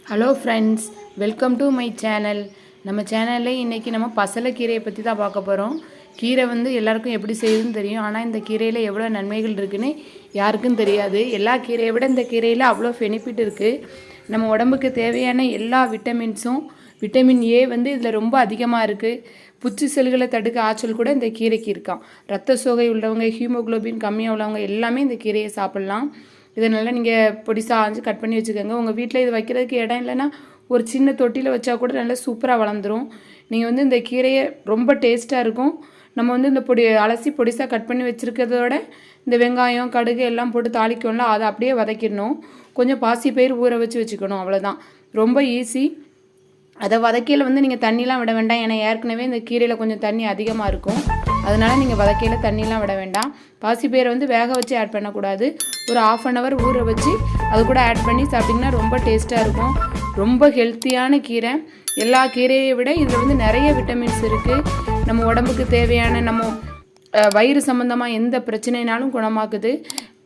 Hello friends, welcome to my channel. நம்ம சேனலில் இன்றைக்கி நம்ம பசலைக்கீரையை பற்றி தான் பார்க்க போகிறோம். கீரை எல்லாருக்கும் எப்படி செய்யுதுன்னு தெரியும். ஆனால் இந்த கீரையில் எவ்வளோ நன்மைகள் இருக்குதுன்னு யாருக்கும் தெரியாது. எல்லா கீரையை விட இந்த கீரையில் அவ்வளோ பெனிஃபிட் இருக்குது. நம்ம உடம்புக்கு தேவையான எல்லா விட்டமின்ஸும், விட்டமின் ஏ இதில் ரொம்ப அதிகமாக இருக்குது. புற்று செல்களை தடுக்க ஆற்றல் கூட இந்த கீரைக்கு இருக்கான். ரத்த சோகை உள்ளவங்க, ஹீமோக்ளோபின் கம்மியாக உள்ளவங்க எல்லாமே இந்த கீரையை சாப்பிட்லாம். இதனால் நீங்கள் பொடிசாக ஆஞ்சு கட் பண்ணி வச்சுக்கோங்க. உங்கள் வீட்டில் இது வைக்கிறதுக்கு இடம் இல்லைன்னா ஒரு சின்ன தொட்டியில் வச்சா கூட நல்லா சூப்பராக வளர்ந்துடும். நீங்கள் இந்த கீரையை ரொம்ப டேஸ்ட்டாக இருக்கும். நம்ம இந்த அலசி பொடிசாக கட் பண்ணி வச்சுருக்கிறதோட இந்த வெங்காயம், கடுகு எல்லாம் போட்டு தாளிக்கணும்ல, அதை அப்படியே வதக்கிடணும். கொஞ்சம் பாசிப்பயிறு ஊற வச்சுக்கணும், அவ்வளோதான். ரொம்ப ஈஸி. அதை வதக்கையில் நீங்கள் தண்ணிலாம் விட வேண்டாம். ஏன்னா ஏற்கனவே இந்த கீரையில் கொஞ்சம் தண்ணி அதிகமாக இருக்கும். அதனால் நீங்கள் வதக்கையில் தண்ணிலாம் விட வேண்டாம். பாசிப்பயிரை வேக வச்சு ஆட் பண்ணக்கூடாது. ஒரு 1/2 hour ஊற வச்சு அது கூட ஆட் பண்ணி சாப்பிட்டிங்கன்னா ரொம்ப டேஸ்ட்டாக இருக்கும். ரொம்ப ஹெல்த்தியான கீரை. எல்லா கீரையை விட இதில் நிறைய விட்டமின்ஸ் இருக்குது. நம்ம உடம்புக்கு தேவையான நம்ம வயிறு சம்மந்தமாக எந்த பிரச்சனைனாலும் குணமாக்குது.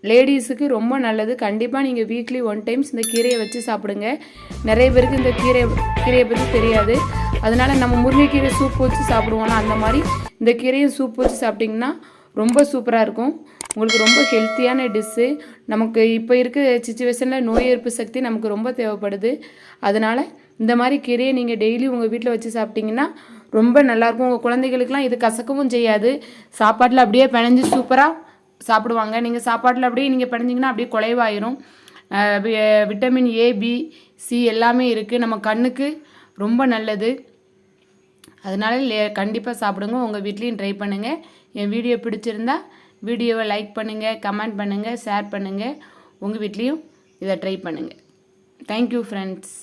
லேடிஸுக்கு ரொம்ப நல்லது. கண்டிப்பாக நீங்கள் வீக்லி 1 டைம்ஸ் இந்த கீரையை வச்சு சாப்பிடுங்க. நிறைய பேருக்கு இந்த கீரையை பற்றி தெரியாது. அதனால் நம்ம முருங்கைக்கீரை சூப் வச்சு சாப்பிடுவோம்னா அந்த மாதிரி இந்த கீரையை சூப் வச்சு சாப்பிட்டிங்கன்னா ரொம்ப சூப்பராக இருக்கும். உங்களுக்கு ரொம்ப ஹெல்த்தியான டிஷ்ஷு. நமக்கு இப்போ இருக்க சிச்சுவேஷனில் நோய் எதிர்ப்பு சக்தி நமக்கு ரொம்ப தேவைப்படுது. அதனால் இந்த மாதிரி கீரையை நீங்கள் டெய்லி உங்கள் வீட்டில் வச்சு சாப்பிட்டிங்கன்னா ரொம்ப நல்லாயிருக்கும். உங்கள் குழந்தைகளுக்கெலாம் இது கசக்கவும் செய்யாது. சாப்பாட்டில் அப்படியே பிணைஞ்சு சூப்பராக சாப்பிடுவாங்க. நீங்கள் சாப்பாட்டில் அப்படியே நீங்கள் பிணைஞ்சிங்கன்னா அப்படியே குலைவாயிரும். விட்டமின் ஏ, பி, சி எல்லாமே இருக்குது. நம்ம கண்ணுக்கு ரொம்ப நல்லது. அதனால் கண்டிப்பாக சாப்பிடுங்க. உங்கள் வீட்லேயும் ட்ரை பண்ணுங்கள். என் வீடியோ பிடிச்சிருந்தா வீடியோவை லைக் பண்ணுங்கள், கமெண்ட் பண்ணுங்கள், ஷேர் பண்ணுங்கள். உங்கள் வீட்லேயும் இதை ட்ரை பண்ணுங்கள். Thank you friends.